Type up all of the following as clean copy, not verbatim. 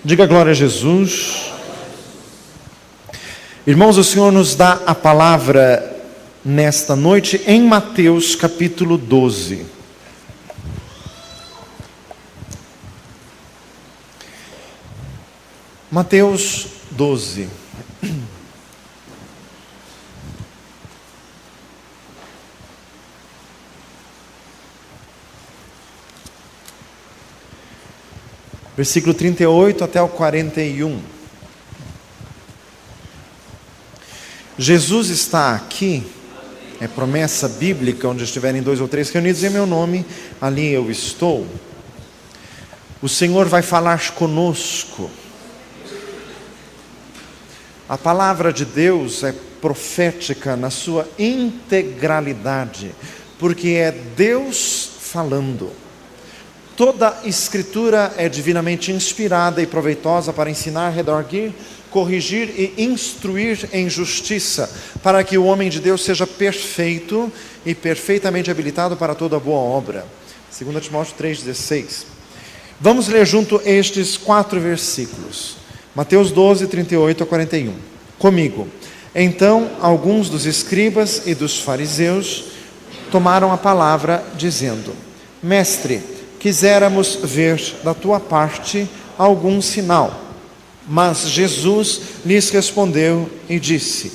Diga glória a Jesus. Irmãos, o Senhor nos dá a palavra nesta noite em Mateus capítulo 12. Mateus 12. Versículo 38 até o 41. Jesus está aqui, é promessa bíblica, onde estiverem 2 ou 3 reunidos em meu nome, ali eu estou. O Senhor vai falar conosco. A palavra de Deus é profética na sua integralidade, porque é Deus falando. Toda escritura é divinamente inspirada e proveitosa para ensinar, redarguir, corrigir e instruir em justiça, para que o homem de Deus seja perfeito e perfeitamente habilitado para toda boa obra. 2 Timóteo 3,16. Vamos ler junto estes 4 versículos. Mateus 12, 38 a 41. Comigo. Então, alguns dos escribas e dos fariseus tomaram a palavra, dizendo: Mestre, quiséramos ver da tua parte algum sinal. Mas Jesus lhes respondeu e disse: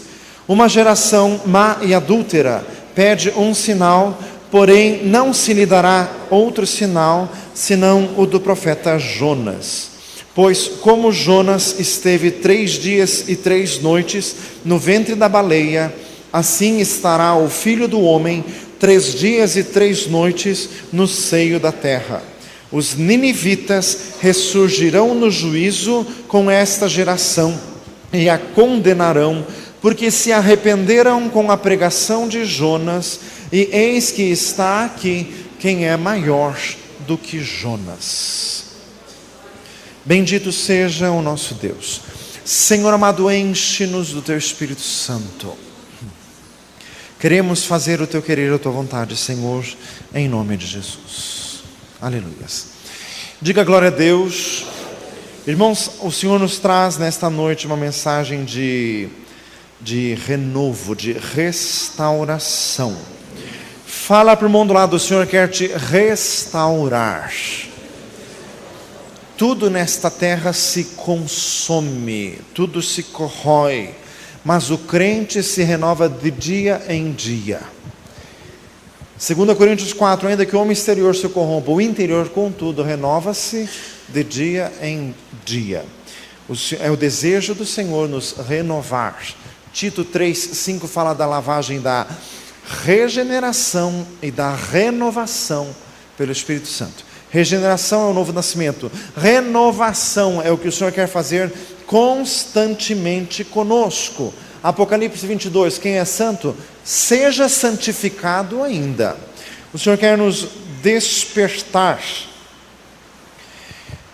Uma geração má e adúltera pede um sinal, porém não se lhe dará outro sinal, senão o do profeta Jonas. Pois como Jonas esteve 3 dias e 3 noites no ventre da baleia, assim estará o Filho do Homem 3 dias e 3 noites no seio da terra. Os ninivitas ressurgirão no juízo com esta geração e a condenarão, porque se arrependeram com a pregação de Jonas, e eis que está aqui quem é maior do que Jonas. Bendito seja o nosso Deus. Senhor amado, enche-nos do teu Espírito Santo. Queremos fazer o teu querer e a tua vontade, Senhor, em nome de Jesus. Aleluias. Diga glória a Deus. Irmãos, o Senhor nos traz nesta noite uma mensagem de renovo, de restauração. Fala para o irmão do lado, o Senhor quer te restaurar. Tudo nesta terra se consome, tudo se corrói, mas o crente se renova de dia em dia. 2 Coríntios 4, ainda que o homem exterior se corrompa, o interior, contudo, renova-se de dia em dia. É o desejo do Senhor nos renovar. Tito 3, 5 fala da lavagem da regeneração e da renovação pelo Espírito Santo. Regeneração é o novo nascimento. Renovação é o que o Senhor quer fazer constantemente conosco. Apocalipse 22, quem é santo, seja santificado ainda. O Senhor quer nos despertar.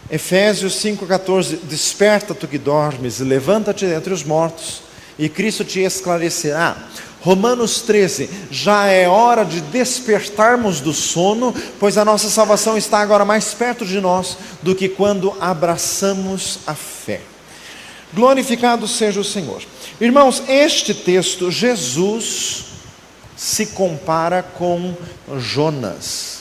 Efésios 5,14, desperta tu que dormes, levanta-te dentre os mortos, e Cristo te esclarecerá. Romanos 13, já é hora de despertarmos do sono, pois a nossa salvação está agora mais perto de nós do que quando abraçamos a fé. Glorificado seja o Senhor. Irmãos, este texto, Jesus se compara com Jonas.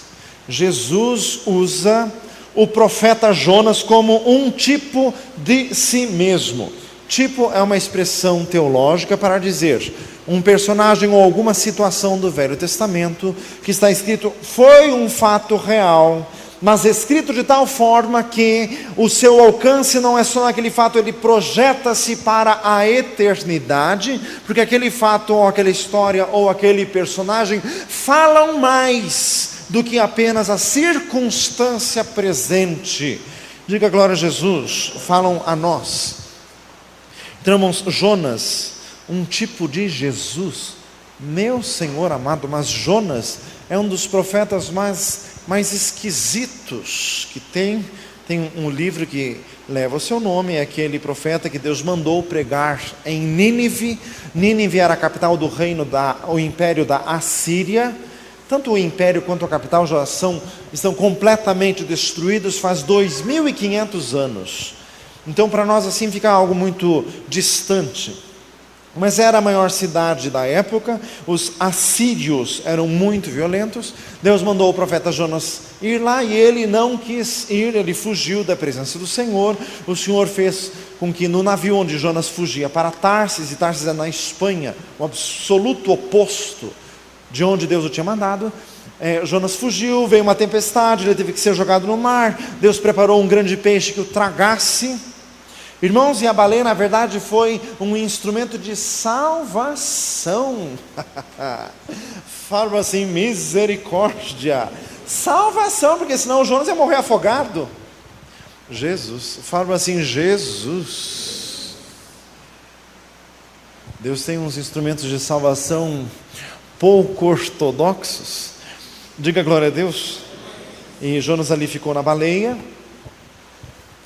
Jesus usa o profeta Jonas como um tipo de si mesmo. Tipo é uma expressão teológica para dizer um personagem ou alguma situação do Velho Testamento que está escrito, foi um fato real, mas escrito de tal forma que o seu alcance não é só naquele fato, ele projeta-se para a eternidade, porque aquele fato ou aquela história ou aquele personagem falam mais do que apenas a circunstância presente. Diga glória a Jesus, falam a nós. Então, irmãos, Jonas, um tipo de Jesus, meu Senhor amado, mas Jonas é um dos profetas mais esquisitos que tem um livro que leva o seu nome, é aquele profeta que Deus mandou pregar em Nínive. Nínive era a capital do reino o império da Assíria. Tanto o império quanto a capital estão completamente destruídos faz 2.500 anos. Então para nós assim fica algo muito distante. Mas era a maior cidade da época, os assírios eram muito violentos. Deus mandou o profeta Jonas ir lá e ele não quis ir, ele fugiu da presença do Senhor. O Senhor fez com que no navio onde Jonas fugia para Tarsis, e Tarsis é na Espanha, o absoluto oposto de onde Deus o tinha mandado, Jonas fugiu, veio uma tempestade, ele teve que ser jogado no mar. Deus preparou um grande peixe que o tragasse. Irmãos, e a baleia na verdade foi um instrumento de salvação. Fala assim, misericórdia, salvação, porque senão o Jonas ia morrer afogado. Jesus, fala assim, Jesus. Deus tem uns instrumentos de salvação pouco ortodoxos. Diga glória a Deus. E Jonas ali ficou na baleia,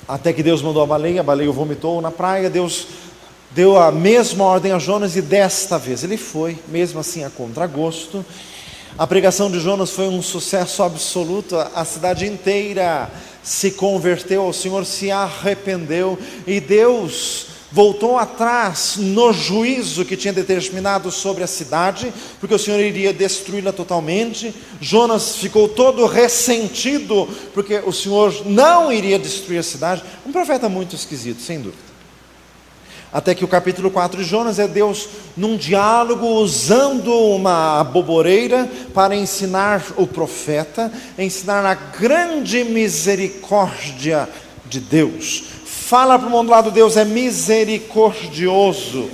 até que Deus mandou a baleia o vomitou na praia. Deus deu a mesma ordem a Jonas, e desta vez ele foi, mesmo assim a contragosto. A pregação de Jonas foi um sucesso absoluto, a cidade inteira se converteu ao Senhor, se arrependeu, e Deus voltou atrás no juízo que tinha determinado sobre a cidade, porque o Senhor iria destruí-la totalmente. Jonas ficou todo ressentido, porque o Senhor não iria destruir a cidade. Um profeta muito esquisito, sem dúvida. Até que o capítulo 4 de Jonas é Deus num diálogo, usando uma boboreira para ensinar o profeta, ensinar a grande misericórdia de Deus. Fala para o mundo lá do Deus é misericordioso.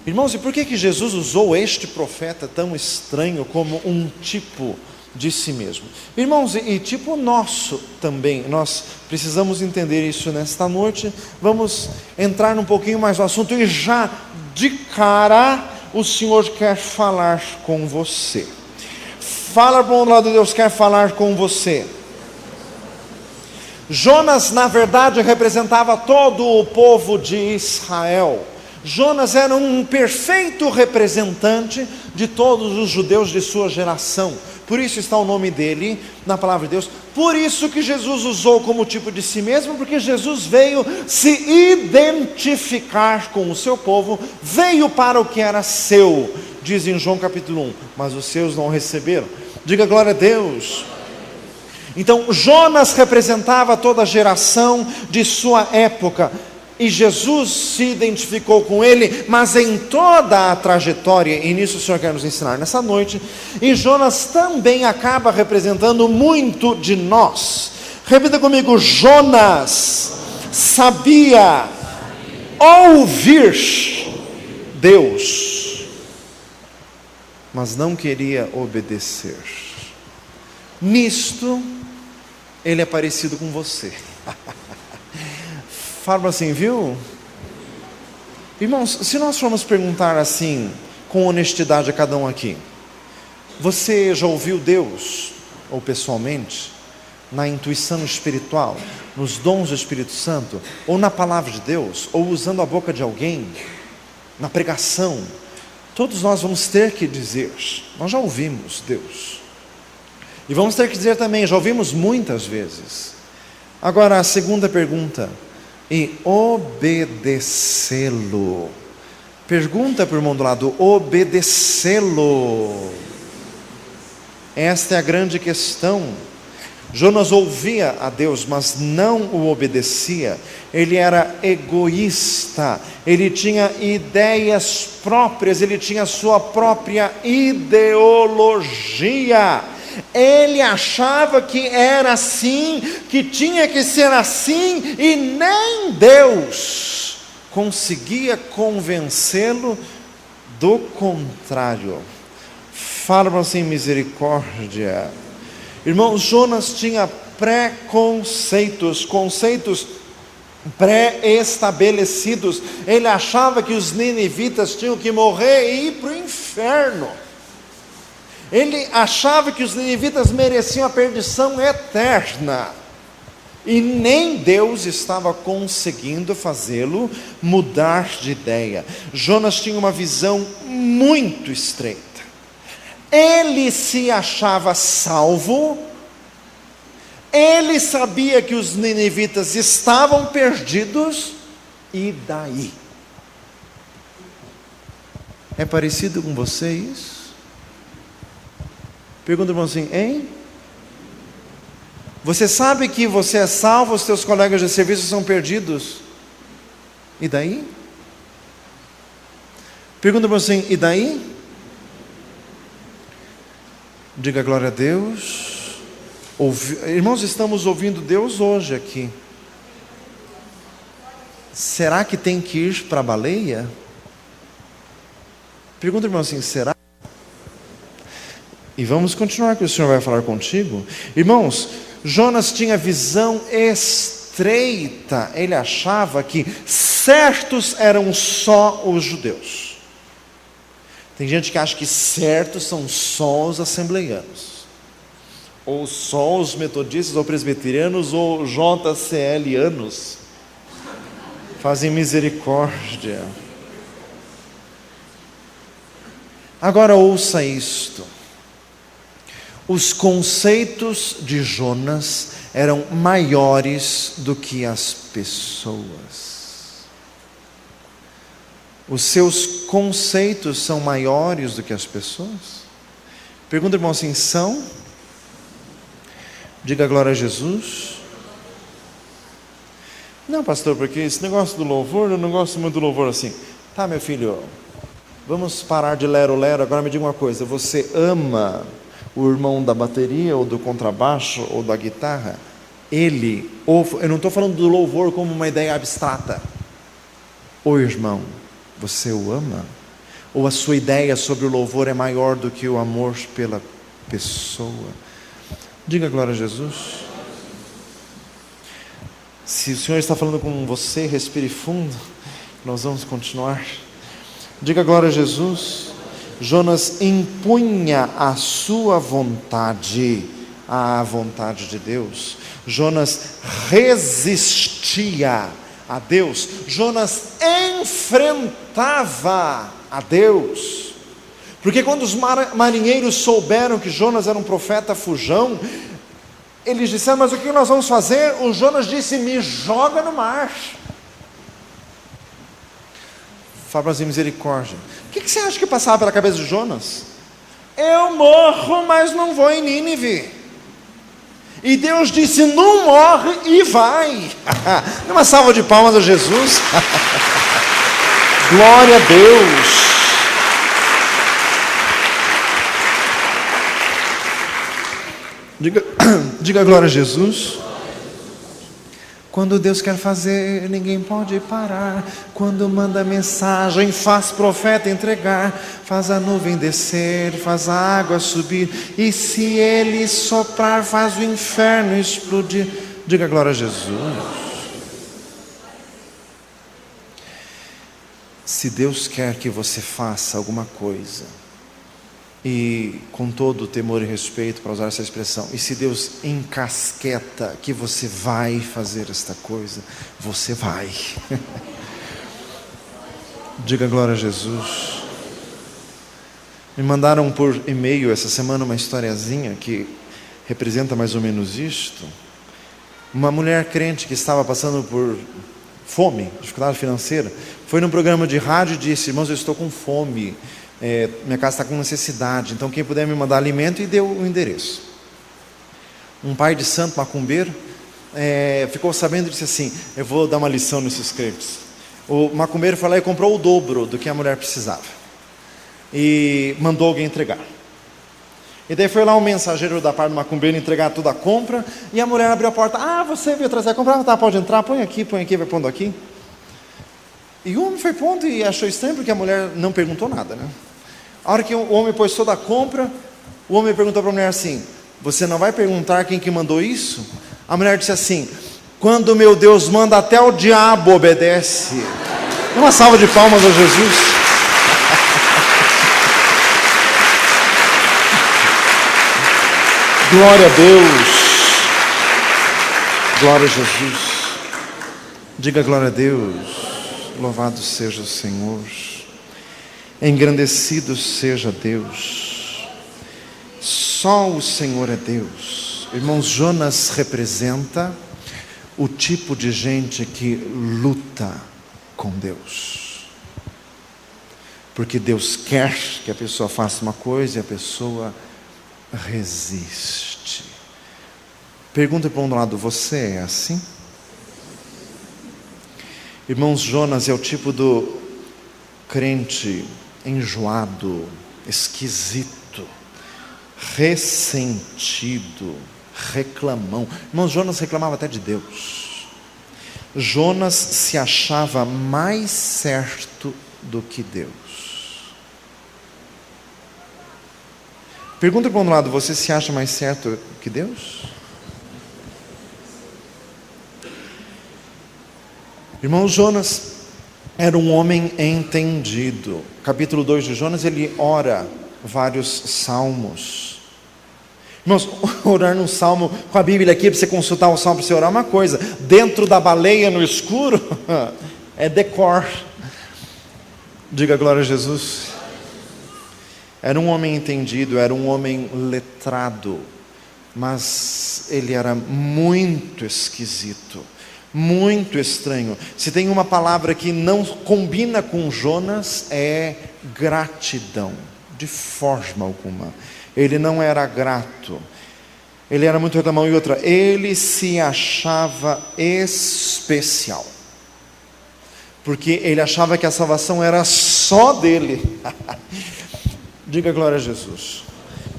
Irmãos, e por que Jesus usou este profeta tão estranho como um tipo de si mesmo? Irmãos, e tipo nosso também, nós precisamos entender isso nesta noite. Vamos entrar um pouquinho mais no assunto, e já de cara o Senhor quer falar com você. Fala para o mundo lá do Deus quer falar com você. Jonas na verdade representava todo o povo de Israel. Jonas era um perfeito representante de todos os judeus de sua geração. Por isso está o nome dele na palavra de Deus. Por isso que Jesus usou como tipo de si mesmo, porque Jesus veio se identificar com o seu povo, veio para o que era seu, diz em João capítulo 1, mas os seus não receberam. Diga glória a Deus. Então Jonas representava toda a geração de sua época, e Jesus se identificou com ele, mas em toda a trajetória, e nisso o Senhor quer nos ensinar nessa noite. E Jonas também acaba representando muito de nós. Repita comigo: Jonas sabia ouvir Deus, mas não queria obedecer. Nisto ele é parecido com você. Fala assim, viu? Irmãos, se nós formos perguntar assim, com honestidade a cada um aqui: você já ouviu Deus, ou pessoalmente, na intuição espiritual, nos dons do Espírito Santo, ou na palavra de Deus, ou usando a boca de alguém, na pregação? Todos nós vamos ter que dizer: nós já ouvimos Deus. E vamos ter que dizer também: já ouvimos muitas vezes. Agora a segunda pergunta: e obedecê-lo? Pergunta para o irmão do lado: obedecê-lo? Esta é a grande questão. Jonas ouvia a Deus, mas não o obedecia. Ele era egoísta, ele tinha ideias próprias, ele tinha sua própria ideologia. Ele achava que era assim, que tinha que ser assim, e nem Deus conseguia convencê-lo do contrário. Fala assim, misericórdia. Irmãos, Jonas tinha preconceitos, conceitos pré-estabelecidos. Ele achava que os ninivitas tinham que morrer e ir para o inferno. Ele achava que os ninivitas mereciam a perdição eterna, e nem Deus estava conseguindo fazê-lo mudar de ideia. Jonas tinha uma visão muito estreita. Ele se achava salvo, Ele sabia que os ninivitas estavam perdidos, e daí? É parecido com você isso? Pergunta, irmão, assim, hein? Você sabe que você é salvo, os teus colegas de serviço são perdidos, e daí? Pergunta, irmão, assim, e daí? Diga glória a Deus. Irmãos, estamos ouvindo Deus hoje aqui. Será que tem que ir para a baleia? Pergunta, irmão, assim, será? E vamos continuar, que o Senhor vai falar contigo. Irmãos, Jonas tinha visão estreita. Ele achava que certos eram só os judeus. Tem gente que acha que certos são só os assembleianos, ou só os metodistas, ou presbiterianos, ou JCLianos. Fazem misericórdia. Agora ouça isto. Os conceitos de Jonas eram maiores do que as pessoas. Os seus conceitos são maiores do que as pessoas? Pergunta, irmão, assim, são? Diga glória a Jesus. Não, pastor, porque esse negócio do louvor, eu não gosto muito do louvor assim. Tá, meu filho, vamos parar de lero-lero. Agora me diga uma coisa, você ama o irmão da bateria, ou do contrabaixo, ou da guitarra? Eu não estou falando do louvor como uma ideia abstrata. Ô irmão, você o ama? Ou a sua ideia sobre o louvor é maior do que o amor pela pessoa? Diga glória a Jesus. Se o Senhor está falando com você, respire fundo. Nós vamos continuar. Diga glória a Jesus. Jonas impunha a sua vontade à vontade de Deus. Jonas resistia a Deus. Jonas enfrentava a Deus. Porque quando os marinheiros souberam que Jonas era um profeta fujão, eles disseram, mas o que nós vamos fazer? O Jonas disse, me joga no mar. Fala assim, misericórdia. O que você acha que passava pela cabeça de Jonas? Eu morro, mas não vou em Nínive. E Deus disse, não morre e vai. Dê uma salva de palmas a Jesus. Glória a Deus. Diga glória a Jesus. Quando Deus quer fazer, ninguém pode parar. Quando manda mensagem, faz profeta entregar, faz a nuvem descer, faz a água subir, e se Ele soprar, faz o inferno explodir. Diga glória a Jesus. Se Deus quer que você faça alguma coisa, e com todo temor e respeito para usar essa expressão, e se Deus encasqueta que você vai fazer esta coisa, você vai. Diga glória a Jesus. Me mandaram por e-mail essa semana uma historiazinha que representa mais ou menos isto. Uma mulher crente que estava passando por fome, dificuldade financeira, foi num programa de rádio e disse, irmãos, eu estou com fome, minha casa está com necessidade, então quem puder me mandar alimento, e deu o endereço. Um pai de santo macumbeiro ficou sabendo e disse assim, eu vou dar uma lição nesses crentes. O macumbeiro foi lá e comprou o dobro do que a mulher precisava, e mandou alguém entregar. E daí foi lá um mensageiro da parte do macumbeiro entregar toda a compra, e a mulher abriu a porta, você veio trazer a compra? Tá, pode entrar, põe aqui, vai pondo aqui. E o homem foi pondo e achou estranho, porque a mulher não perguntou nada, né? A hora que o homem pôs toda a compra, o homem perguntou para a mulher assim, você não vai perguntar quem que mandou isso? A mulher disse assim, quando meu Deus manda, até o diabo obedece. Uma salva de palmas a Jesus. Glória a Deus. Glória a Jesus. Diga glória a Deus. Louvado seja o Senhor. Engrandecido seja Deus. Só o Senhor é Deus. Irmãos, Jonas representa o tipo de gente que luta com Deus. Porque Deus quer que a pessoa faça uma coisa e a pessoa resiste. Pergunta para um lado, você é assim? Irmãos, Jonas é o tipo do crente enjoado, esquisito, ressentido, reclamão. Irmãos, Jonas reclamava até de Deus. Jonas se achava mais certo do que Deus. Pergunta para um lado, você se acha mais certo que Deus? Irmãos, Jonas era um homem entendido. Capítulo 2 de Jonas, ele ora vários salmos. Irmãos, orar num salmo com a Bíblia aqui, para você consultar o salmo, para você orar uma coisa. Dentro da baleia, no escuro, é decor. Diga glória a Jesus. Era um homem entendido, era um homem letrado, mas ele era muito esquisito, muito estranho. Se tem uma palavra que não combina com Jonas, é gratidão, de forma alguma. Ele não era grato, ele era muito reclamão. E outra, ele se achava especial, porque ele achava que a salvação era só dele. Diga glória a Jesus.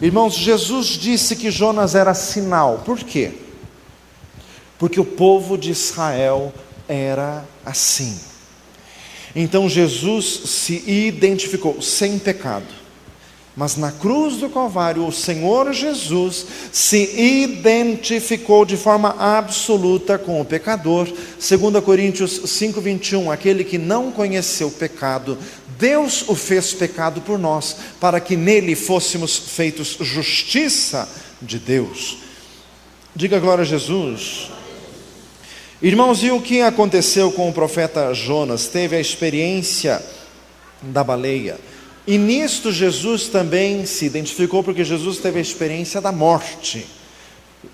Irmãos, Jesus disse que Jonas era sinal. Por quê? Porque o povo de Israel era assim. Então Jesus se identificou sem pecado. Mas na cruz do Calvário, o Senhor Jesus se identificou de forma absoluta com o pecador. 2 Coríntios 5:21, aquele que não conheceu o pecado, Deus o fez pecado por nós, para que nele fôssemos feitos justiça de Deus. Diga glória a Jesus. Irmãos, e o que aconteceu com o profeta Jonas? Teve a experiência da baleia. E nisto Jesus também se identificou, porque Jesus teve a experiência da morte.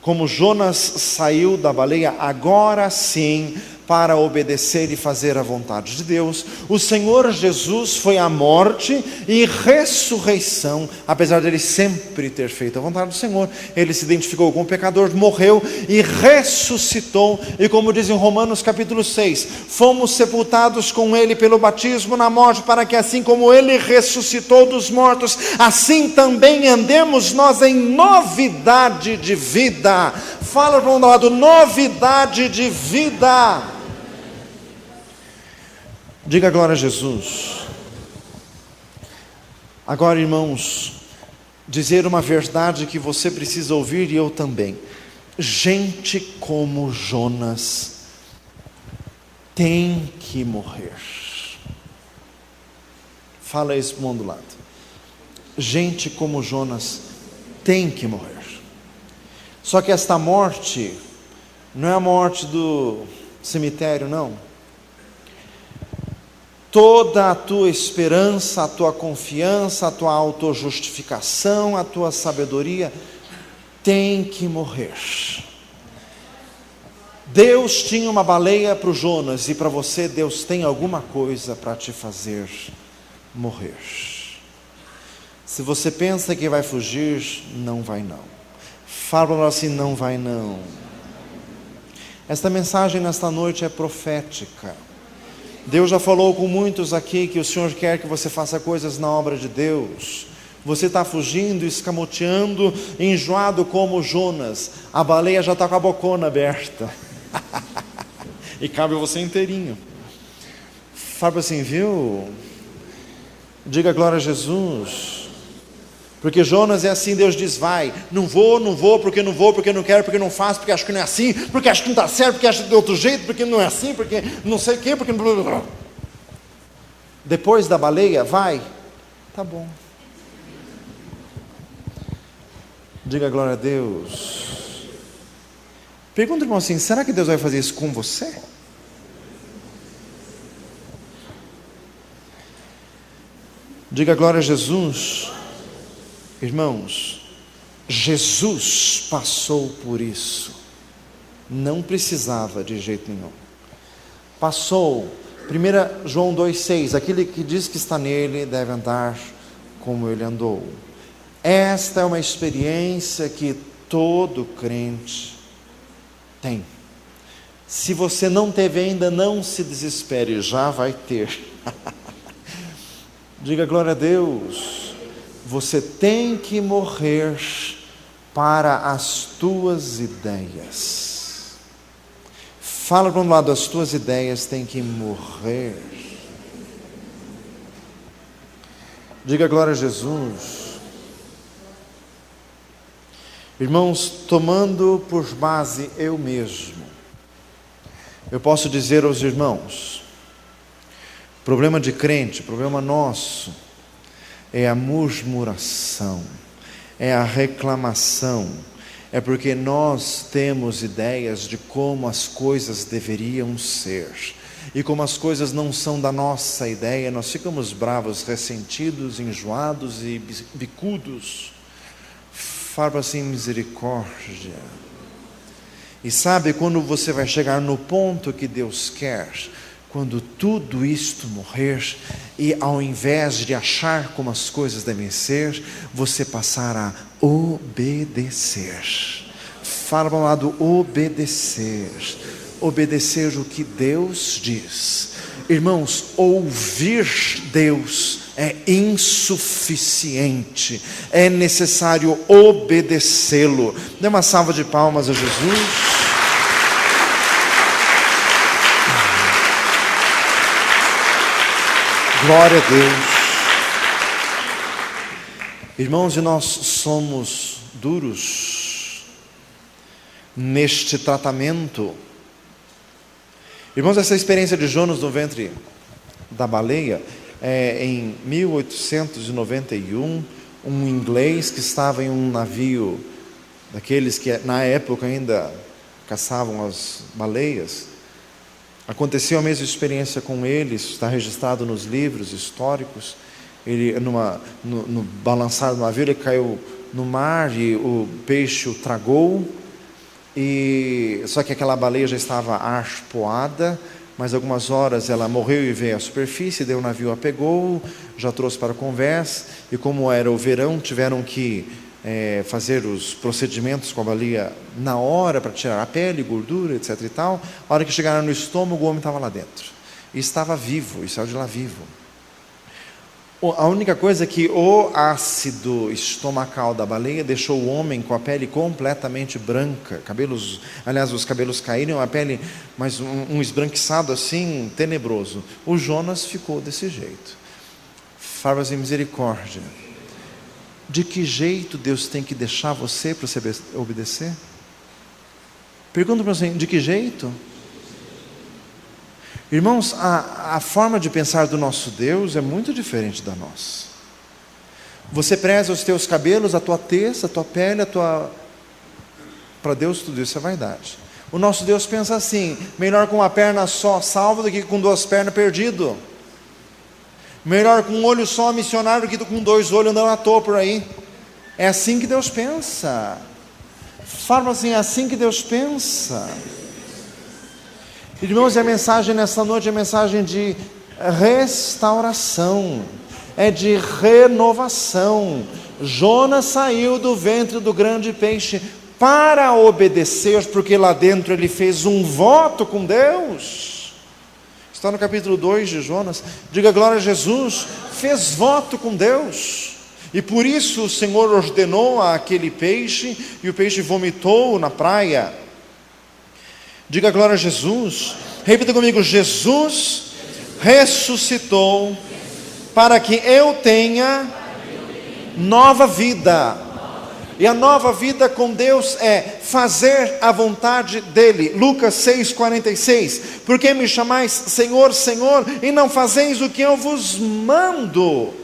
Como Jonas saiu da baleia, agora sim, para obedecer e fazer a vontade de Deus, o Senhor Jesus foi à morte e ressurreição. Apesar dele sempre ter feito a vontade do Senhor, ele se identificou com o pecador, morreu e ressuscitou. E como diz em Romanos capítulo 6, fomos sepultados com ele pelo batismo na morte, para que assim como ele ressuscitou dos mortos, assim também andemos nós em novidade de vida. Fala para um lado, novidade de vida. Diga glória a Jesus. Agora, irmãos, dizer uma verdade que você precisa ouvir e eu também. Gente como Jonas tem que morrer. Fala isso para o mundo do lado. Gente como Jonas tem que morrer. Só que esta morte não é a morte do cemitério, não. Toda a tua esperança, a tua confiança, a tua autojustificação, a tua sabedoria tem que morrer. Deus tinha uma baleia para o Jonas, e para você Deus tem alguma coisa para te fazer morrer. Se você pensa que vai fugir, não vai não. Fala assim, não vai não. Esta mensagem nesta noite é profética. Deus já falou com muitos aqui que o Senhor quer que você faça coisas na obra de Deus. Você está fugindo, escamoteando, enjoado como Jonas. A baleia já está com a bocona aberta. E cabe você inteirinho. Fala assim, viu? Diga glória a Jesus. Porque Jonas é assim, Deus diz, vai, não vou, porque não quero, porque não faço, porque acho que não é assim, porque acho que não está certo, porque acho de outro jeito, porque não é assim, porque não sei o quê, porque... Depois da baleia, vai, tá bom. Diga glória a Deus. Pergunta, irmão, assim, será que Deus vai fazer isso com você? Diga glória a Jesus. Irmãos, Jesus passou por isso. Não precisava de jeito nenhum. Passou. 1 João 2,6, aquele que diz que está nele deve andar como ele andou. Esta é uma experiência que todo crente tem. Se você não teve ainda, não se desespere, já vai ter. Diga glória a Deus. Você tem que morrer para as tuas ideias. Fala para um lado, as tuas ideias têm que morrer. Diga glória a Jesus. Irmãos, tomando por base eu mesmo, eu posso dizer aos irmãos, problema de crente, problema nosso, é a murmuração, é a reclamação, é porque nós temos ideias de como as coisas deveriam ser, e como as coisas não são da nossa ideia, nós ficamos bravos, ressentidos, enjoados e bicudos. Fala assim, misericórdia. E sabe quando você vai chegar no ponto que Deus quer? Quando tudo isto morrer, e ao invés de achar como as coisas devem ser, você passar a obedecer. Fala para o lado, obedecer. Obedecer o que Deus diz. Irmãos, ouvir Deus é insuficiente. É necessário obedecê-lo. Dê uma salva de palmas a Jesus. Glória a Deus. Irmãos, e nós somos duros neste tratamento. Irmãos, essa experiência de Jonas no ventre da baleia, em 1891, um inglês que estava em um navio, daqueles que na época ainda caçavam as baleias, aconteceu a mesma experiência com ele, está registrado nos livros históricos. Ele, no balançar do navio, ele caiu no mar e o peixe o tragou. Só que aquela baleia já estava arpoada, mas algumas horas ela morreu e veio à superfície, daí o navio a pegou, já trouxe para a conversa, e como era o verão, tiveram que fazer os procedimentos com a baleia na hora, para tirar a pele, gordura, etc e tal. A hora que chegaram no estômago, o homem estava lá dentro, e estava vivo, e saiu de lá vivo. A única coisa é que o ácido estomacal da baleia deixou o homem com a pele completamente branca, os cabelos caíram, a pele, mas um esbranquiçado assim, tenebroso. O Jonas ficou desse jeito. Fala assim, misericórdia. De que jeito Deus tem que deixar você para você obedecer? Pergunta para você, de que jeito? Irmãos, a forma de pensar do nosso Deus é muito diferente da nossa. Você preza os teus cabelos, a tua testa, a tua pele, para Deus tudo isso é vaidade. O nosso Deus pensa assim, melhor com uma perna só salvo do que com duas pernas perdido. Melhor com um olho só missionário do que com dois olhos andando à toa por aí. É assim que Deus pensa. Fala assim, é assim que Deus pensa. Irmãos, e a mensagem nessa noite é a mensagem de restauração, é de renovação. Jonas saiu do ventre do grande peixe para obedecer, porque lá dentro ele fez um voto com Deus. Está no capítulo 2 de Jonas. Diga glória a Jesus. Fez voto com Deus, e por isso o Senhor ordenou aquele peixe, e o peixe vomitou na praia. Diga glória a Jesus. Repita comigo, Jesus ressuscitou para que eu tenha nova vida. E a nova vida com Deus é fazer a vontade dEle. Lucas 6,46. Por que me chamais Senhor, Senhor, e não fazeis o que eu vos mando?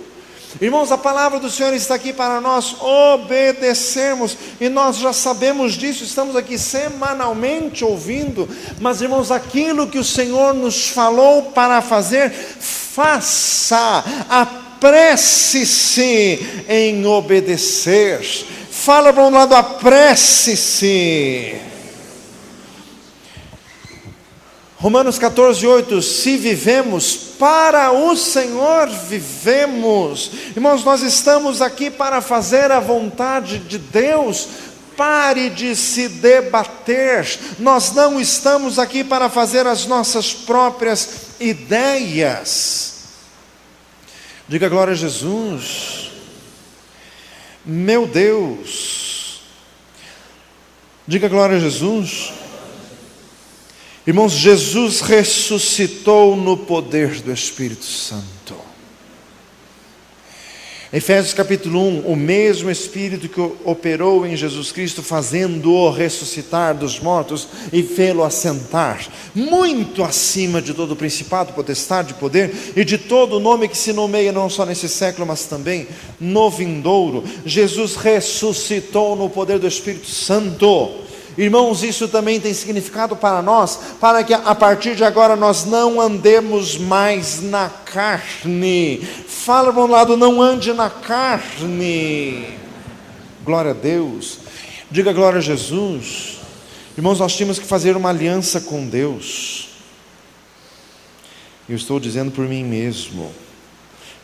Irmãos, a palavra do Senhor está aqui para nós obedecermos, e nós já sabemos disso, estamos aqui semanalmente ouvindo, mas irmãos, aquilo que o Senhor nos falou para fazer, faça, apresse-se em obedecer, Fala para um lado, apresse-se. Romanos 14:8, se vivemos, para o Senhor vivemos. Irmãos, nós estamos aqui para fazer a vontade de Deus. Pare de se debater. Nós não estamos aqui para fazer as nossas próprias ideias. Diga glória a Jesus. Meu Deus. Diga glória a Jesus. Irmãos, Jesus ressuscitou no poder do Espírito Santo. Efésios capítulo 1, o mesmo Espírito que operou em Jesus Cristo, fazendo-o ressuscitar dos mortos e fê-lo assentar, muito acima de todo principado, potestade, poder e de todo nome que se nomeia, não só nesse século, mas também no vindouro. Jesus ressuscitou no poder do Espírito Santo. Irmãos, isso também tem significado para nós, para que a partir de agora nós não andemos mais na carne. Fala para um lado, não ande na carne. Glória a Deus. Diga glória a Jesus. Irmãos, nós tínhamos que fazer uma aliança com Deus. Eu estou dizendo por mim mesmo,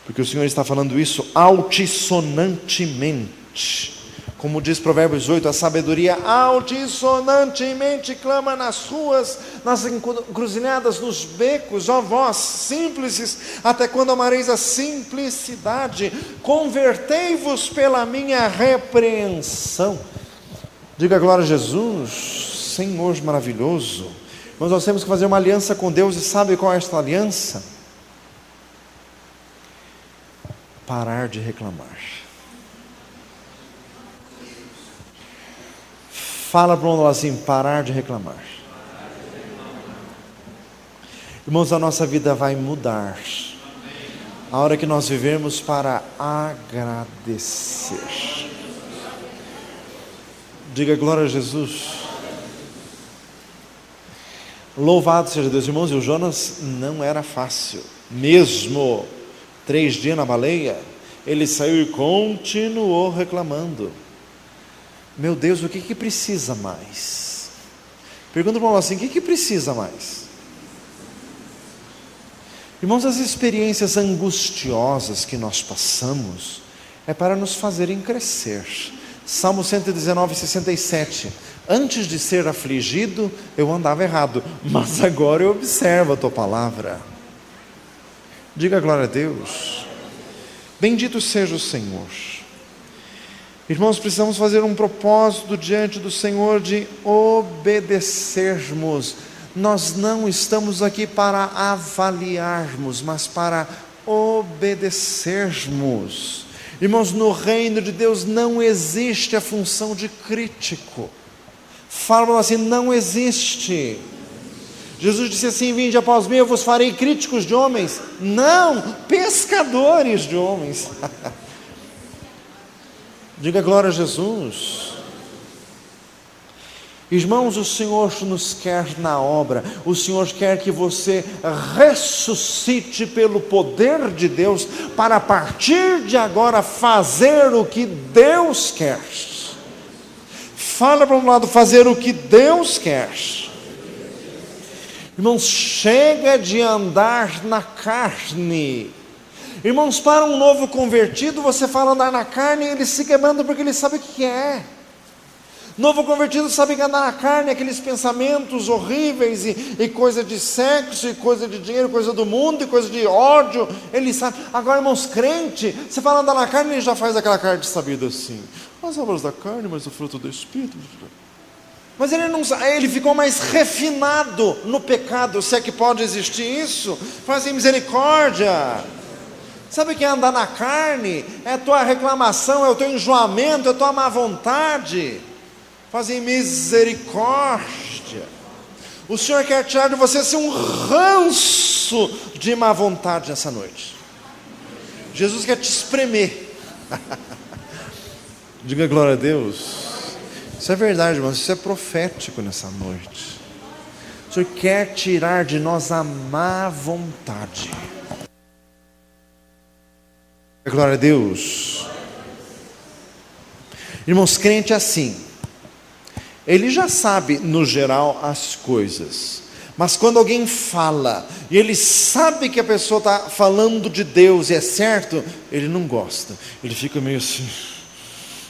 porque o Senhor está falando isso altissonantemente. Como diz Provérbios 8, a sabedoria altissonantemente clama nas ruas, nas encruzilhadas, nos becos. Ó vós, simples, até quando amareis a simplicidade? Convertei-vos pela minha repreensão. Diga glória a Jesus. Senhor maravilhoso. Mas nós temos que fazer uma aliança com Deus. E sabe qual é esta aliança? Parar de reclamar. Fala para um assim, parar de reclamar. Irmãos, a nossa vida vai mudar a hora que nós vivermos para agradecer. Diga glória a Jesus. Louvado seja Deus. Irmãos, e o Jonas não era fácil. Mesmo 3 dias na baleia, ele saiu e continuou reclamando. Meu Deus, o que precisa mais? Pergunta para nós assim, o que precisa mais? Irmãos, as experiências angustiosas que nós passamos é para nos fazerem crescer. Salmo 119:67. Antes de ser afligido, eu andava errado, mas agora eu observo a tua palavra. Diga glória a Deus. Bendito seja o Senhor. Irmãos, precisamos fazer um propósito diante do Senhor de obedecermos. Nós não estamos aqui para avaliarmos, mas para obedecermos. Irmãos, no reino de Deus não existe a função de crítico. Falam assim, não existe. Jesus disse assim, vinde após mim, eu vos farei críticos de homens. Não, pescadores de homens. Diga glória a Jesus. Irmãos, o Senhor nos quer na obra. O Senhor quer que você ressuscite pelo poder de Deus, para a partir de agora fazer o que Deus quer. Fala para um lado, fazer o que Deus quer. Irmãos, chega de andar na carne. Irmãos, para um novo convertido, você fala andar na carne, ele se quebrando porque ele sabe o que é. Novo convertido sabe que andar na carne, aqueles pensamentos horríveis, e coisa de sexo, e coisa de dinheiro, coisa do mundo, e coisa de ódio, ele sabe. Agora, irmãos, crente, você fala andar na carne, ele já faz aquela cara de sabido assim, as obras da carne, mas o fruto do Espírito. Mas ele ficou mais refinado no pecado, se é que pode existir isso. Faz misericórdia. Sabe o que é andar na carne? É a tua reclamação, é o teu enjoamento, é a tua má vontade. Fazem misericórdia. O Senhor quer tirar de você assim, um ranço de má vontade nessa noite. Jesus quer te espremer. Diga glória a Deus. Isso é verdade, irmãos, isso é profético nessa noite. O Senhor quer tirar de nós a má vontade. Glória a Deus. Irmãos, crente é assim, ele já sabe no geral as coisas, mas quando alguém fala, e ele sabe que a pessoa está falando de Deus e é certo, ele não gosta, ele fica meio assim,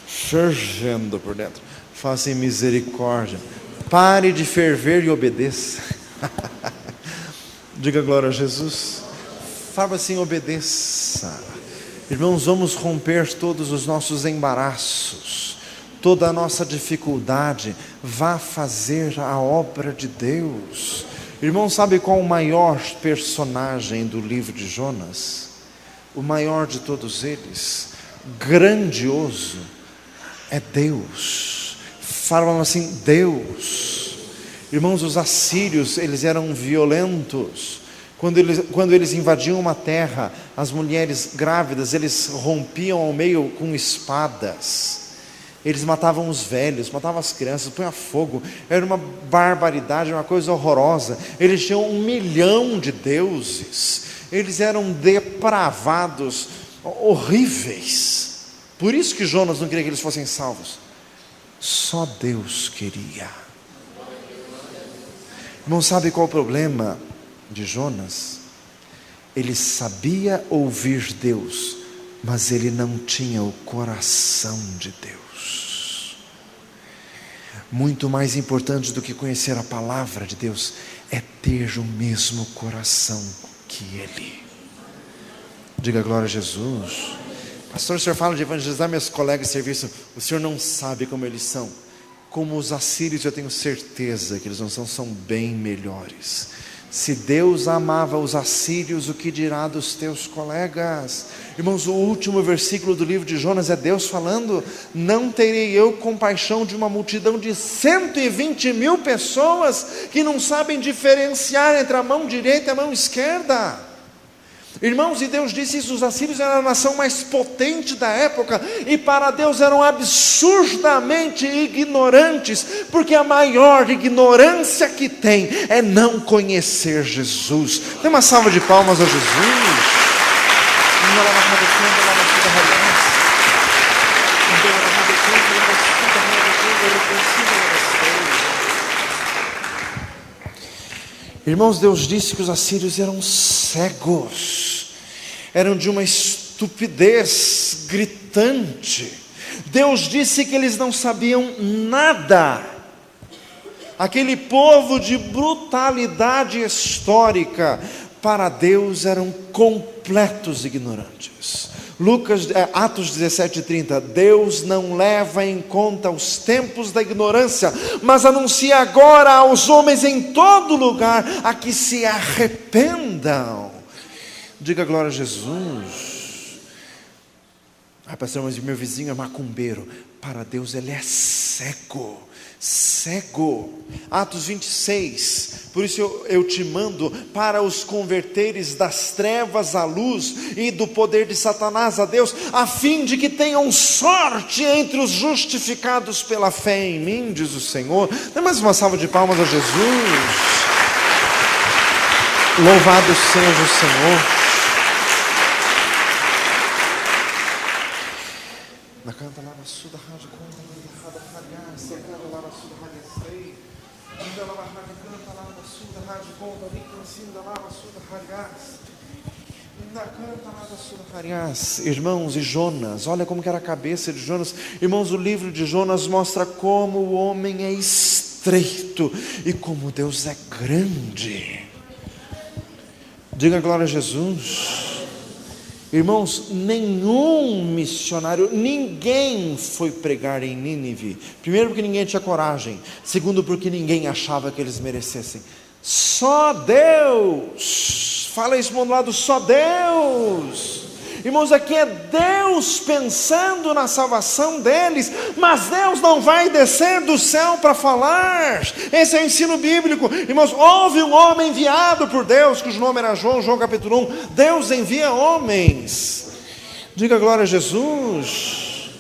fervendo por dentro. Fala assim: misericórdia, pare de ferver e obedeça. Diga glória a Jesus. Fala assim: obedeça. Irmãos, vamos romper todos os nossos embaraços, toda a nossa dificuldade. Vá fazer a obra de Deus. Irmão, sabe qual o maior personagem do livro de Jonas? O maior de todos eles, grandioso, é Deus. Falam assim: Deus. Irmãos, os assírios, eles eram violentos. Quando eles invadiam uma terra, as mulheres grávidas, eles rompiam ao meio com espadas. Eles matavam os velhos, matavam as crianças, punham fogo. Era uma barbaridade, uma coisa horrorosa. Eles tinham 1 milhão de deuses. Eles eram depravados, horríveis. Por isso que Jonas não queria que eles fossem salvos. Só Deus queria. Não sabe qual o problema de Jonas? Ele sabia ouvir Deus, mas ele não tinha o coração de Deus. Muito mais importante do que conhecer a palavra de Deus é ter o mesmo coração que Ele. Diga glória a Jesus. Pastor, o senhor fala de evangelizar meus colegas de serviço, o senhor não sabe como eles são. Como os assírios, eu tenho certeza que eles não são bem melhores. Se Deus amava os assírios, o que dirá dos teus colegas? Irmãos, o último versículo do livro de Jonas é Deus falando: não terei eu compaixão de uma multidão de 120.000 pessoas que não sabem diferenciar entre a mão direita e a mão esquerda. Irmãos, e Deus disse isso: os assírios eram a nação mais potente da época, e para Deus eram absurdamente ignorantes, porque a maior ignorância que tem é não conhecer Jesus. Dê uma salva de palmas a Jesus. Irmãos, Deus disse que os assírios eram cegos, eram de uma estupidez gritante. Deus disse que eles não sabiam nada. Aquele povo de brutalidade histórica, para Deus eram completos ignorantes. Atos 17:30, Deus não leva em conta os tempos da ignorância, mas anuncia agora aos homens em todo lugar a que se arrependam. Diga glória a Jesus. Pastor, mas meu vizinho é macumbeiro. Para Deus ele é cego. Atos 26, por isso eu te mando para os converteres das trevas à luz e do poder de Satanás a Deus, a fim de que tenham sorte entre os justificados pela fé em mim, diz o Senhor. Dê mais uma salva de palmas a Jesus. Louvado seja o Senhor. Na canta lá na sua rádio conta lá na rádio secando lá na sua rádio sei ainda lá na rádio canta lá na sua rádio conta ali cansinda lá na sua rádio na canta lá na sua rádio. Irmãos, e Jonas, olha como que era a cabeça de Jonas. Irmãos, o livro de Jonas mostra como o homem é estreito e como Deus é grande. Diga glória a Jesus. Irmãos, nenhum missionário, ninguém foi pregar em Nínive. Primeiro porque ninguém tinha coragem. Segundo porque ninguém achava que eles merecessem. Só Deus. Fala isso do lado, só Deus. Irmãos, aqui é Deus pensando na salvação deles, mas Deus não vai descer do céu para falar. Esse é o ensino bíblico. Irmãos, houve um homem enviado por Deus, cujo nome era João capítulo 1. Deus envia homens. Diga glória a Jesus.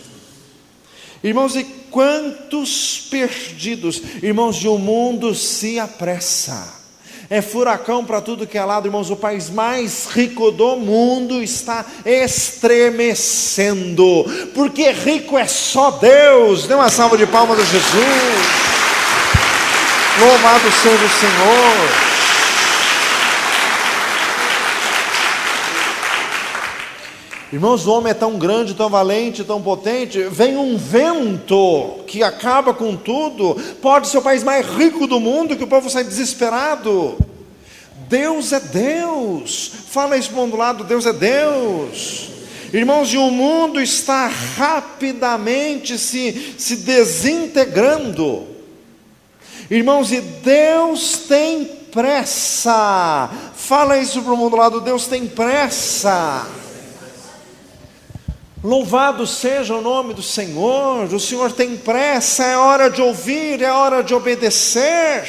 Irmãos, e quantos perdidos, irmãos, e o mundo se apressa. É furacão para tudo que é lado, irmãos. O país mais rico do mundo está estremecendo, porque rico é só Deus. Dê uma salva de palmas a Jesus. Louvado seja o Senhor. Irmãos, o homem é tão grande, tão valente, tão potente. Vem um vento que acaba com tudo. Pode ser o país mais rico do mundo, que o povo sai desesperado. Deus é Deus. Fala isso para o lado, Deus é Deus. Irmãos, e o mundo está rapidamente se desintegrando. Irmãos, e Deus tem pressa. Fala isso para o mundo lado, Deus tem pressa. Louvado seja o nome do Senhor. O Senhor tem pressa. É hora de ouvir, é hora de obedecer,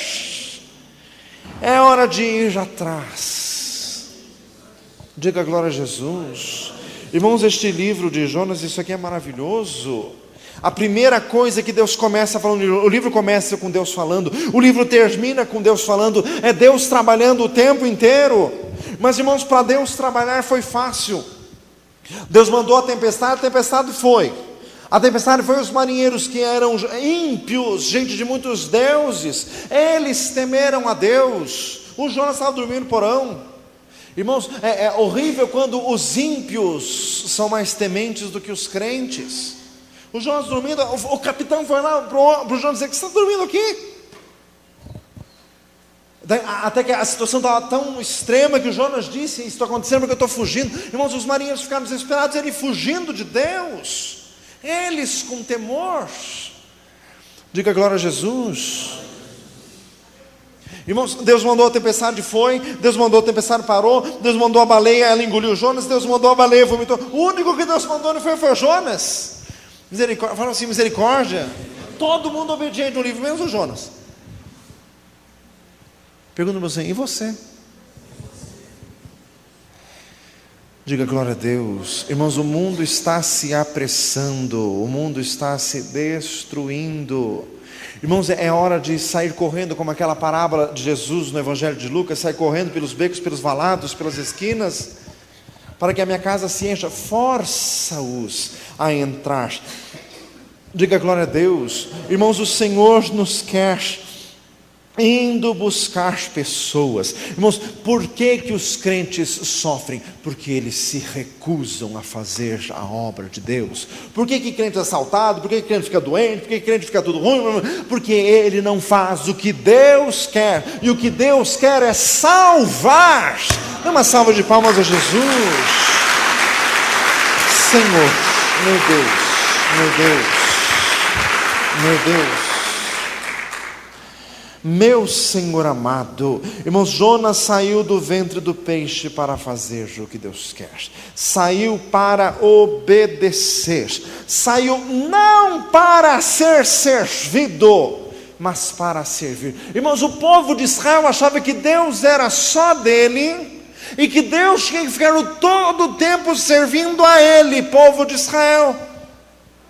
é hora de ir atrás. Diga glória a Jesus. Irmãos, este livro de Jonas, isso aqui é maravilhoso. A primeira coisa que Deus começa falando, o livro começa com Deus falando, o livro termina com Deus falando, é Deus trabalhando o tempo inteiro. Mas irmãos, para Deus trabalhar foi fácil. Deus mandou a tempestade foi. A tempestade foi os marinheiros que eram ímpios, gente de muitos deuses. Eles temeram a Deus. O Jonas estava dormindo no porão. Irmãos, é horrível quando os ímpios são mais tementes do que os crentes. O Jonas dormindo, o capitão foi lá para o Jonas dizer: que você está dormindo aqui? Até que a situação estava tão extrema que o Jonas disse: isso está acontecendo porque eu estou fugindo. Irmãos, os marinheiros ficaram desesperados, ele fugindo de Deus, eles com temor. Diga glória a Jesus. Irmãos, Deus mandou a tempestade, foi. Deus mandou a tempestade, parou. Deus mandou a baleia, ela engoliu Jonas. Deus mandou a baleia, vomitou. O único que Deus mandou não foi o Jonas. Misericórdia, fala assim, misericórdia. Todo mundo obediente no livro, menos o Jonas. Pergunta para você: e você? Diga glória a Deus. Irmãos, o mundo está se apressando, o mundo está se destruindo. Irmãos, é hora de sair correndo, como aquela parábola de Jesus no Evangelho de Lucas: sai correndo pelos becos, pelos valados, pelas esquinas, para que a minha casa se encha. Força-os a entrar. Diga glória a Deus. Irmãos, o Senhor nos quer indo buscar pessoas. Irmãos, por que os crentes sofrem? Porque eles se recusam a fazer a obra de Deus. Por que crente é assaltado? Por que crente fica doente? Por que crente fica tudo ruim? Porque ele não faz o que Deus quer, e o que Deus quer é salvar. Dá uma salva de palmas a Jesus. Senhor, meu Deus, meu Deus, meu Deus, meu Senhor amado. Irmãos, Jonas saiu do ventre do peixe para fazer o que Deus quer. Saiu para obedecer. Saiu não para ser servido, mas para servir. Irmãos, o povo de Israel achava que Deus era só dele, e que Deus tinha que ficar todo o tempo servindo a ele, povo de Israel.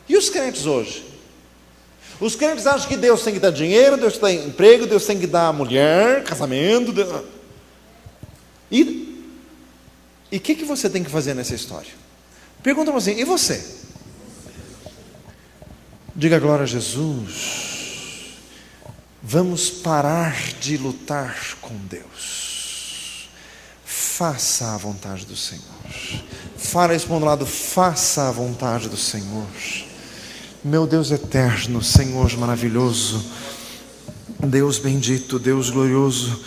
E os crentes hoje? Os crentes acham que Deus tem que dar dinheiro, Deus tem que dar emprego, Deus tem que dar mulher, casamento. E o que você tem que fazer nessa história? Pergunta você: e você? Diga glória a Jesus. Vamos parar de lutar com Deus. Faça a vontade do Senhor. Fala isso para um lado: faça a vontade do Senhor. Meu Deus eterno, Senhor maravilhoso, Deus bendito, Deus glorioso.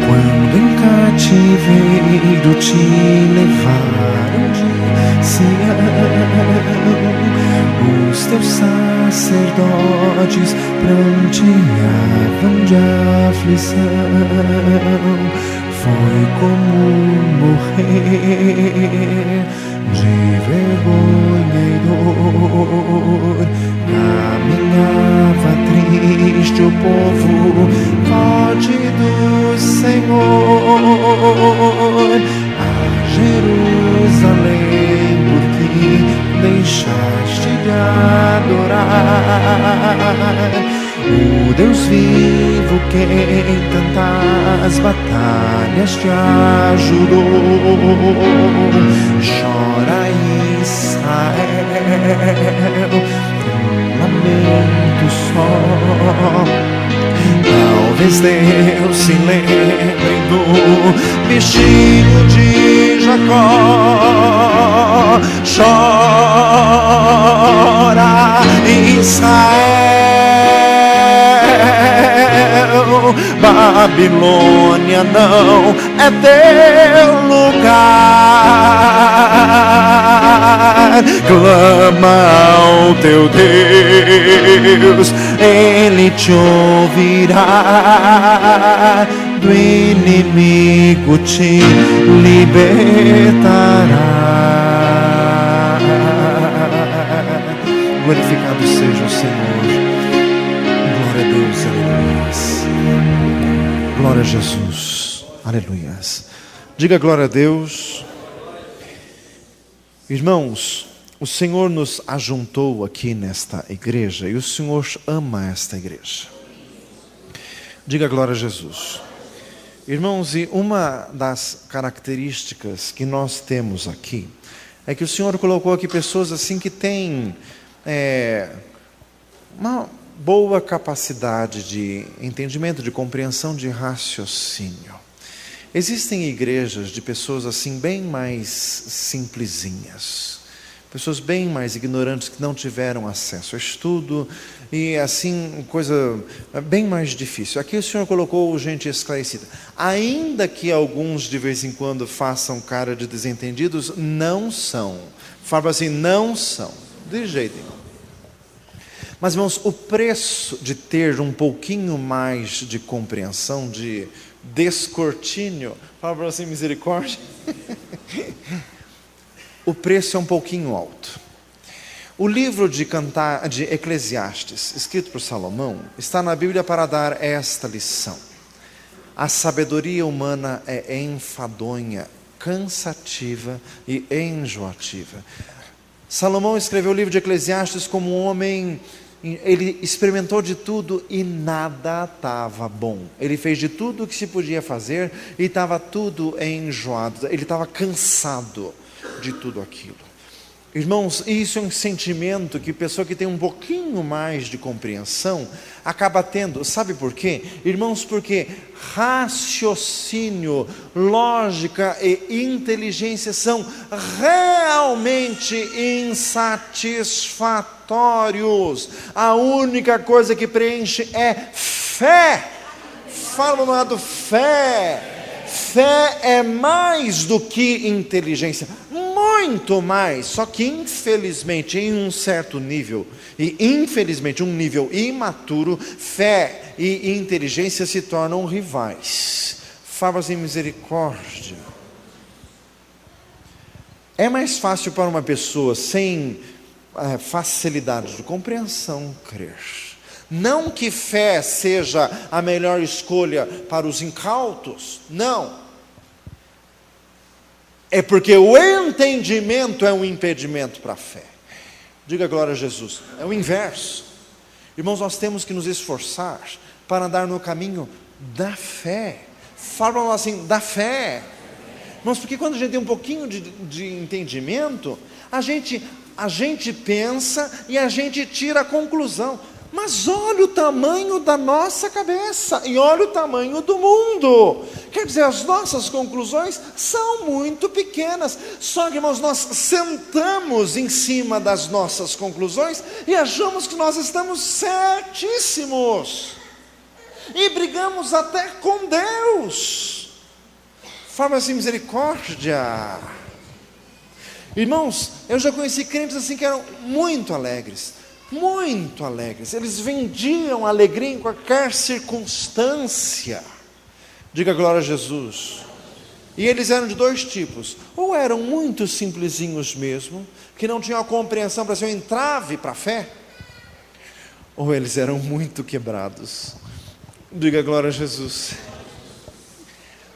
Quando em cativeiro te levaram de Sião, os teus sacerdotes pranteavam de aflição. Foi como morrer de vergonha e dor. Caminhava triste o povo, forte do Senhor, a Jerusalém, porque deixar adorar o Deus vivo, quem tantas batalhas te ajudou. Chora Israel, lamento só. Talvez Deus se lembre do bichinho de Jacó. Chora Israel, Babilônia não é teu lugar. Clama ao teu Deus, Ele te ouvirá. Do inimigo te libertará. Glorificado seja o Senhor. Glória a Deus, aleluias. Glória a Jesus, aleluias. Diga glória a Deus. Irmãos, o Senhor nos ajuntou aqui nesta igreja e o Senhor ama esta igreja. Diga glória a Jesus. Irmãos, e uma das características que nós temos aqui é que o Senhor colocou aqui pessoas assim que têm uma boa capacidade de entendimento, de compreensão, de raciocínio. Existem igrejas de pessoas assim bem mais simplesinhas, pessoas bem mais ignorantes que não tiveram acesso a estudo e assim, coisa bem mais difícil. Aqui o Senhor colocou gente esclarecida. Ainda que alguns de vez em quando façam cara de desentendidos, não são. Fala assim, não são, de jeito nenhum. Mas, irmãos, o preço de ter um pouquinho mais de compreensão, de descortínio, fala assim, misericórdia, o preço é um pouquinho alto. O livro de Eclesiastes, escrito por Salomão, está na Bíblia para dar esta lição. A sabedoria humana é enfadonha, cansativa e enjoativa. Salomão escreveu o livro de Eclesiastes como um homem, ele experimentou de tudo e nada estava bom. Ele fez de tudo o que se podia fazer e estava tudo enjoado, ele estava cansado de tudo aquilo. Irmãos, isso é um sentimento que a pessoa que tem um pouquinho mais de compreensão acaba tendo. Sabe por quê? Irmãos, porque raciocínio, lógica e inteligência são realmente insatisfatórios. A única coisa que preenche é fé. Fala do lado, fé. Fé é mais do que inteligência, muito mais, só que infelizmente em um certo nível, e infelizmente um nível imaturo, fé e inteligência se tornam rivais. Favas em misericórdia. É mais fácil para uma pessoa sem facilidade de compreensão crer. Não que fé seja a melhor escolha para os incautos, não. É porque o entendimento é um impedimento para a fé. Diga glória a Jesus. É o inverso. Irmãos, nós temos que nos esforçar para andar no caminho da fé. Falam assim, da fé. Irmãos, porque quando a gente tem um pouquinho de entendimento, a gente pensa e a gente tira a conclusão. Mas olha o tamanho da nossa cabeça e olha o tamanho do mundo. Quer dizer, as nossas conclusões são muito pequenas. Só que, irmãos, nós sentamos em cima das nossas conclusões e achamos que nós estamos certíssimos. E brigamos até com Deus. Fala assim, misericórdia. Irmãos, eu já conheci crentes assim que eram muito alegres. Muito alegres, eles vendiam alegria em qualquer circunstância. Diga glória a Jesus. E eles eram de dois tipos: ou eram muito simplesinhos mesmo, que não tinham a compreensão para ser um entrave para a fé, ou eles eram muito quebrados. Diga glória a Jesus.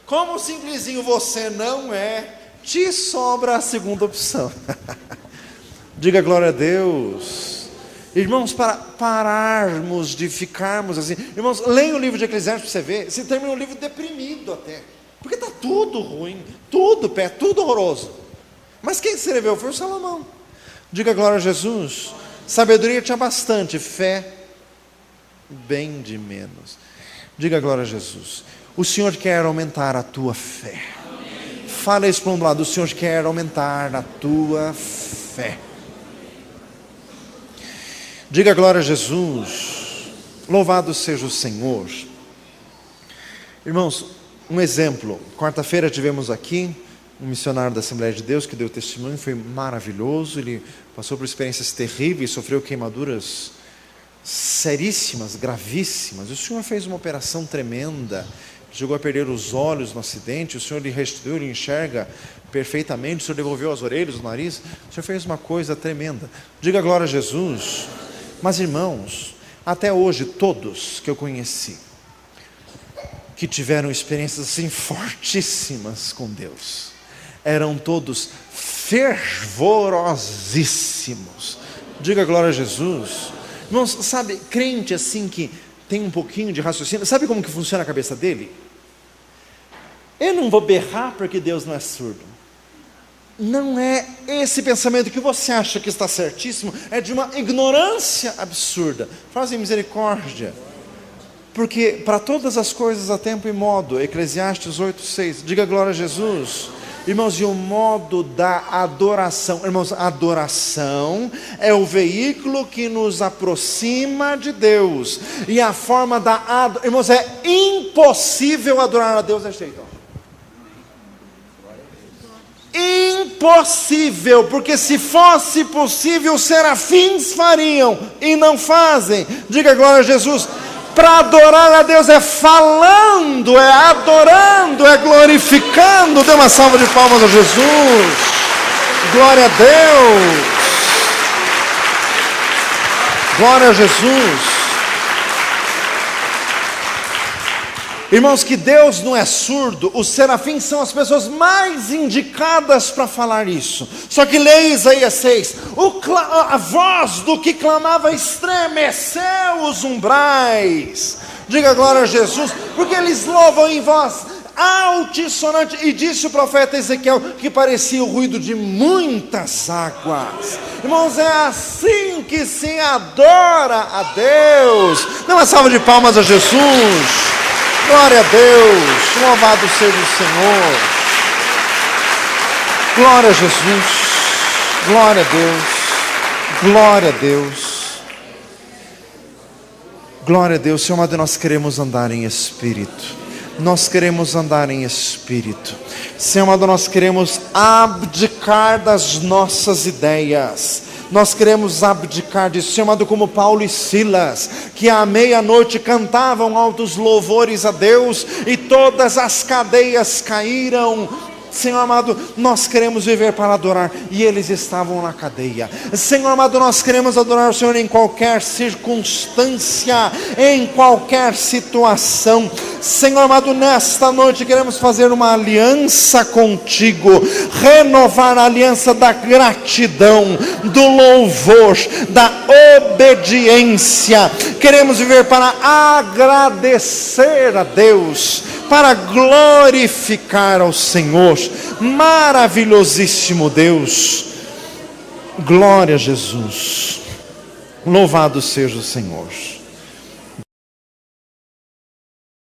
Como simplesinho você não é, te sobra a segunda opção. Diga glória a Deus. Irmãos, para pararmos de ficarmos assim. Irmãos, leia o livro de Eclesiastes para você ver. Você termina o livro deprimido até. Porque está tudo ruim, tudo horroroso. Mas quem escreveu foi o Salomão. Diga glória a Jesus. Sabedoria tinha bastante, fé bem de menos. Diga glória a Jesus. O Senhor quer aumentar a tua fé. Fala isso para um lado. O Senhor quer aumentar a tua fé. Diga glória a Jesus. Louvado seja o Senhor. Irmãos, um exemplo. Quarta-feira tivemos aqui um missionário da Assembleia de Deus que deu testemunho, foi maravilhoso. Ele passou por experiências terríveis, sofreu queimaduras seríssimas, gravíssimas. O Senhor fez uma operação tremenda, chegou a perder os olhos no acidente. O Senhor lhe restituiu, ele enxerga perfeitamente. O Senhor devolveu as orelhas, o nariz. O Senhor fez uma coisa tremenda. Diga glória a Jesus. Mas irmãos, até hoje todos que eu conheci que tiveram experiências assim fortíssimas com Deus, eram todos fervorosíssimos. Diga glória a Jesus. Irmãos, sabe, crente assim que tem um pouquinho de raciocínio, sabe como que funciona a cabeça dele? Eu não vou berrar porque Deus não é surdo. Não é esse pensamento que você acha que está certíssimo, é de uma ignorância absurda. Fazem misericórdia. Porque para todas as coisas há tempo e modo. Eclesiastes 8:6. Diga glória a Jesus. Irmãos, e o modo da adoração. Irmãos, a adoração é o veículo que nos aproxima de Deus. E a forma da adoração. Irmãos, é impossível adorar a Deus desse jeito. Impossível, porque se fosse possível, os serafins fariam e não fazem. Diga glória a Jesus. Para adorar a Deus é falando, é adorando, é glorificando. Dê uma salva de palmas a Jesus. Glória a Deus. Glória a Jesus. Irmãos, que Deus não é surdo. Os serafins são as pessoas mais indicadas para falar isso. Só que leia Isaías 6. A voz do que clamava estremeceu os umbrais. Diga glória a Jesus. Porque eles louvam em voz altissonante. E disse o profeta Ezequiel que parecia o ruído de muitas águas. Irmãos, é assim que se adora a Deus. Dê uma salva de palmas a Jesus. Glória a Deus, louvado seja o Senhor. Glória a Jesus, glória a Deus, glória a Deus. Glória a Deus, Senhor amado, nós queremos andar em Espírito. Nós queremos andar em Espírito. Senhor amado, nós queremos abdicar das nossas ideias. Nós queremos abdicar disso, Senhor amado, como Paulo e Silas, que à meia-noite cantavam altos louvores a Deus, e todas as cadeias caíram. Senhor amado, nós queremos viver para adorar, e eles estavam na cadeia. Senhor amado, nós queremos adorar o Senhor em qualquer circunstância, em qualquer situação. Senhor amado, nesta noite queremos fazer uma aliança contigo, renovar a aliança da gratidão, do louvor, da obediência. Queremos viver para agradecer a Deus, para glorificar ao Senhor. Maravilhosíssimo Deus. Glória a Jesus. Louvado seja o Senhor.